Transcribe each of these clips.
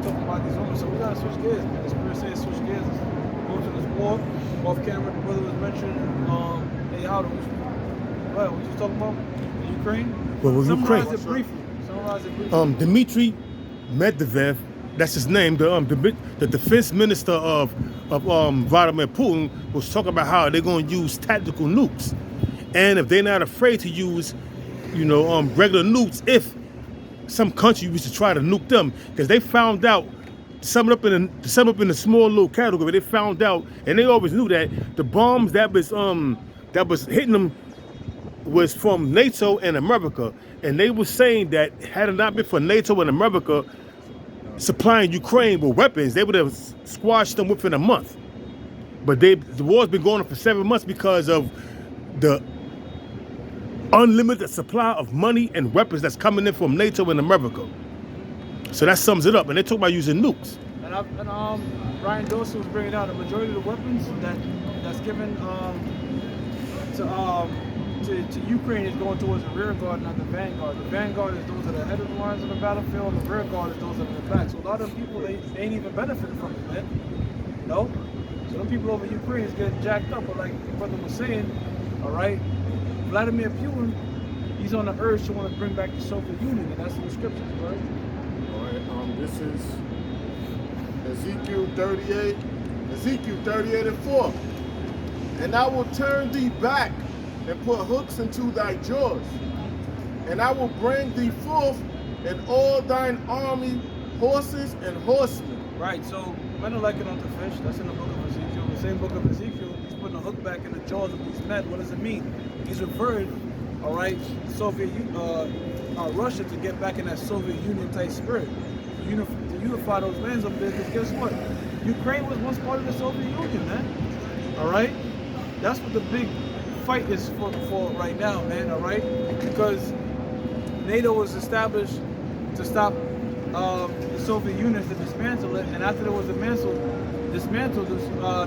talking about these women. So we gotta switch gears, man. The Spirit says switch gears. Go to this war. Off camera, the brother was mentioning, hey, how what you talking about? The Ukraine? Well, with Ukraine. Summarize it briefly. Dmitry Medvedev, that's his name, the defense minister of Vladimir Putin, was talking about how they're going to use tactical nukes, and if they're not afraid to use, regular nukes, if some country was to try to nuke them, because they found out, to sum it up in a small little category, they found out, and they always knew that the bombs that was hitting them was from NATO and America, and they were saying that had it not been for NATO and America supplying Ukraine with weapons, they would have squashed them within a month. But the war's been going on for 7 months because of the unlimited supply of money and weapons that's coming in from NATO and America. So that sums it up. And they talk about using nukes. And Ryan Dawson was bringing out a majority of the weapons that's given to Ukraine is going towards the rear guard, not the vanguard. The vanguard is those that are ahead of the lines of the battlefield, and the rear guard is those that are in the back. So a lot of people, they ain't even benefiting from it, man. No? So them people over Ukraine is getting jacked up, but like the brother was saying, all right, Vladimir Putin, he's on the urge to want to bring back the Soviet Union, and that's in the scriptures, right? All right, this is Ezekiel 38, Ezekiel 38:4. And I will turn thee back and put hooks into thy jaws, and I will bring thee forth and all thine army, horses and horsemen. Right, so men are liking on the fish. That's in the book of Ezekiel. The same book of Ezekiel, he's putting a hook back in the jaws of these men. What does it mean? He's referring, all right, Russia to get back in that Soviet Union type spirit, to unify those lands up there. Because guess what? Ukraine was once part of the Soviet Union, man. All right, that's what the big fight is for right now, man. All right, because NATO was established to stop the Soviet Union, to dismantle it, and after it was dismantled,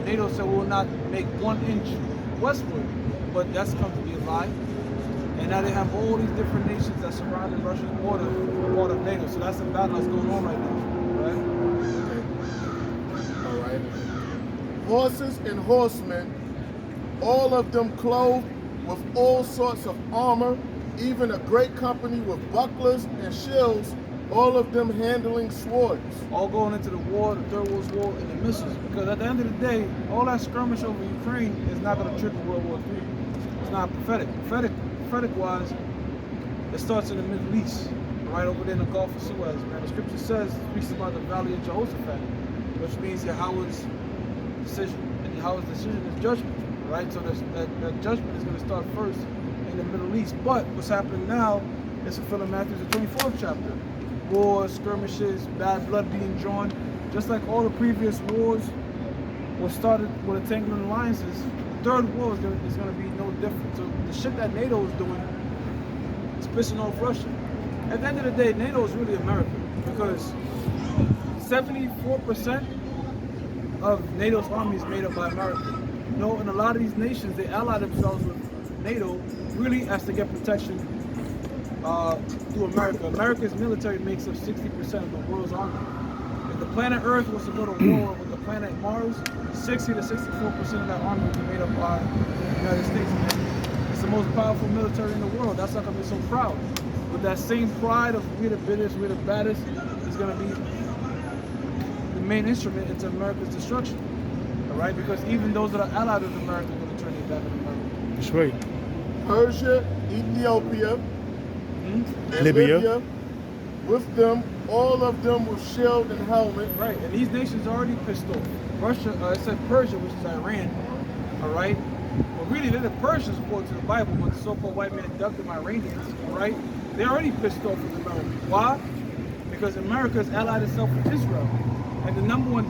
NATO said we will not make 1 inch westward, but that's come to be a lie. And now they have all these different nations that surround the Russian border, part of NATO. So that's the battle that's going on right now, right? All right. Horses and horsemen, all of them clothed with all sorts of armor, even a great company with bucklers and shields, all of them handling swords. All going into the war, the Third World War, and the missiles. Because at the end of the day, all that skirmish over Ukraine is not going to trigger World War III. It's not prophetic. Prophetic-wise, it starts in the Middle East, right over there in the Gulf of Suez, man. The scripture says, it speaks about the Valley of Jehoshaphat, which means Yahweh's decision. And Yahweh's decision is judgment, right? So that judgment is going to start first in the Middle East. But what's happening now is fulfilling Matthew, the 24th chapter. Wars, skirmishes, bad blood being drawn. Just like all the previous wars were started with entangling alliances, the third war is going to be no different. So the shit that NATO is doing is pissing off Russia. At the end of the day, NATO is really America, because 74% of NATO's army is made up by America. You know, and a lot of these nations, they ally themselves with NATO really as to get protection through America. America's military makes up 60% of the world's army. If the planet Earth was to go to war with the planet Mars, 60 to 64% of that army would be made up by the United States, man. It's the most powerful military in the world. That's not gonna be so proud. But that same pride of we're the biggest, we're the baddest, is gonna be the main instrument into America's destruction. All right? Because even those that are allied with America are gonna turn their back on America. That's right. Persia, Ethiopia, and Libya. With them, all of them with shield and helmet. Right, and these nations are already pissed off. Russia, it said Persia, which is Iran, all right? But really, they're the Persians according to the Bible, when the so-called white man dubbed them Iranians, all right? They're already pissed off with America. Why? Because America has allied itself with Israel. And the number one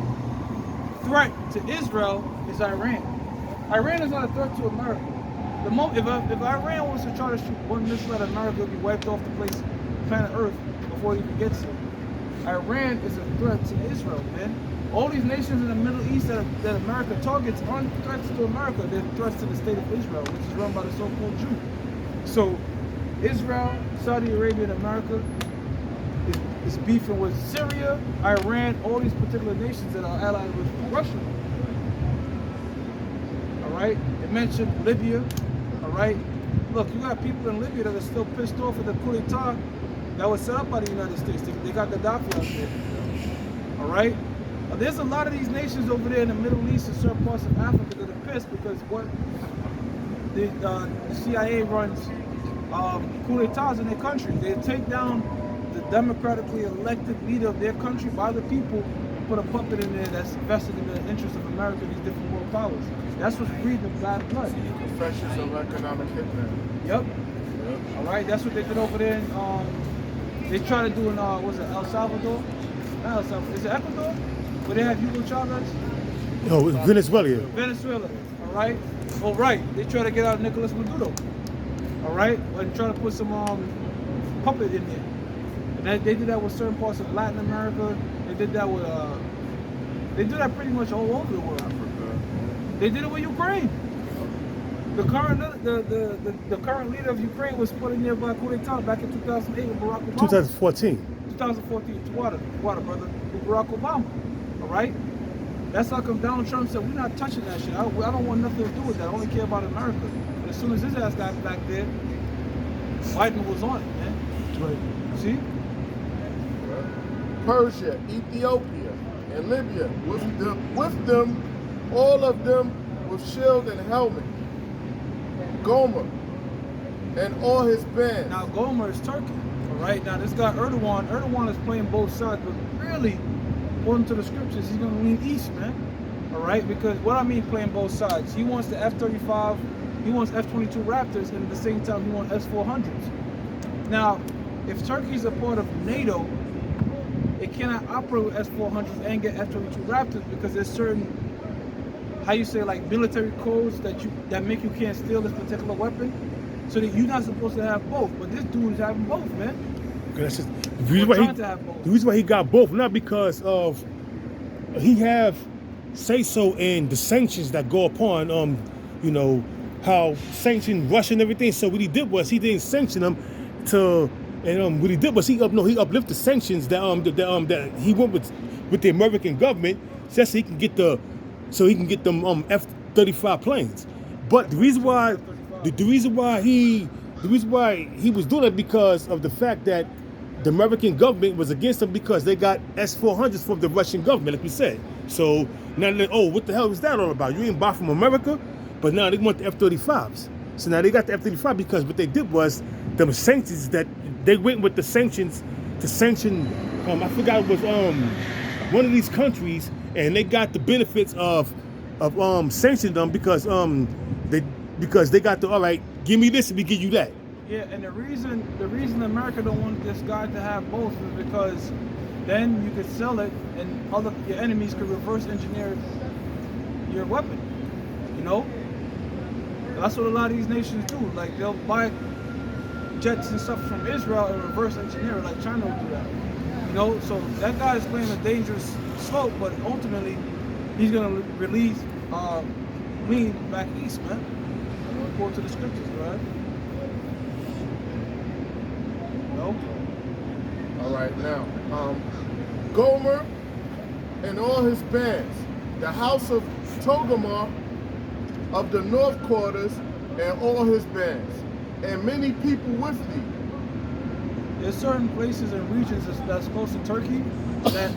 threat to Israel is Iran. Iran is not a threat to America. If Iran was to try to shoot one missile at America, it would be wiped off the planet Earth before it even gets here. Iran is a threat to Israel, man. All these nations in the Middle East that America targets aren't threats to America. They're threats to the state of Israel, which is run by the so-called Jew. So Israel, Saudi Arabia, and America, is beefing with Syria, Iran, all these particular nations that are allied with Russia. All right, it mentioned Libya. All right, look, you got people in Libya that are still pissed off at the coup d'état that was set up by the United States. They got Gaddafi out there. All right, there's a lot of these nations over there in the Middle East and certain parts of Africa that are pissed because what the CIA runs coup d'états in their country. They take down the democratically elected leader of their country by the people and put a puppet in there that's vested in the interests of America and these different world powers. That's what's breathing the bad blood. Confessions of economic hitman. Yep. All right, that's what they did over there. They tried to do in was it El Salvador? Not El Salvador. Is it Ecuador? Where they have Hugo Chavez? No, Venezuela. Venezuela. All right. Oh, right. They try to get out Nicolas Maduro. All right, and try to put some puppet in there. And they did that with certain parts of Latin America. They did that with they do that pretty much all over the world. Africa. They did it with Ukraine. The current leader of Ukraine was put in there by coup d'état back in 2008 with Barack Obama. 2014. 2014. Water, brother, with Barack Obama. All right. That's how come Donald Trump said, we're not touching that shit. I don't want nothing to do with that. I only care about America. But as soon as his ass got back there, Biden was on it, man. Right. See? Persia, Ethiopia, and Libya. With them, all of them with shield and helmet. Gomer and all his band. Now Gomer is Turkey. All right. Now this guy Erdogan is playing both sides, but really, according to the scriptures, he's going to lean east, man. All right, because what I mean playing both sides, he wants the F-35, he wants F-22 Raptors, and at the same time he wants S-400s. Now, if Turkey's a part of NATO, it cannot operate with S-400s and get F-22 Raptors because there's certain, how you say, like military codes that make you can't steal this particular weapon, so that you're not supposed to have both. But this dude is having both, man. That's just the reason why he got both, not because of he have say so in the sanctions that go upon you know, how sanction Russia and everything. So what he did was he didn't sanction them to, and what he did was he uplifted sanctions that he went with the American government just so he can get them F-35 planes. But the reason why he was doing it because of the fact that the American government was against them because they got S-400s from the Russian government, like we said. So now they're, oh, what the hell is that all about? You ain't buy from America, but now they want the F-35s. So now they got the F-35 because what they did was the sanctions that they went with the sanctions to sanction. I forgot it was one of these countries, and they got the benefits of sanctioning them because they got the, all right, give me this and we give you that. Yeah, and the reason America don't want this guy to have both is because then you could sell it and your enemies could reverse engineer your weapon. You know? That's what a lot of these nations do. Like they'll buy jets and stuff from Israel and reverse engineer it, like China will do that. You know, so that guy is playing a dangerous slope, but ultimately he's gonna release lean back east, man. According to the scriptures, right? No? All right, now, Gomer and all his bands, the house of Togarmah of the north quarters and all his bands, and many people with thee. There's certain places and regions that's close to Turkey that,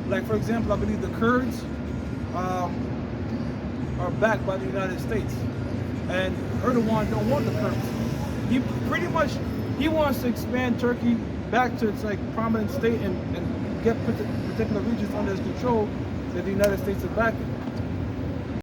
like for example, I believe the Kurds are backed by the United States, and Erdogan don't want the Kurds. He pretty much wants to expand Turkey back to its like prominent state and get particular regions under his control that the United States is backing.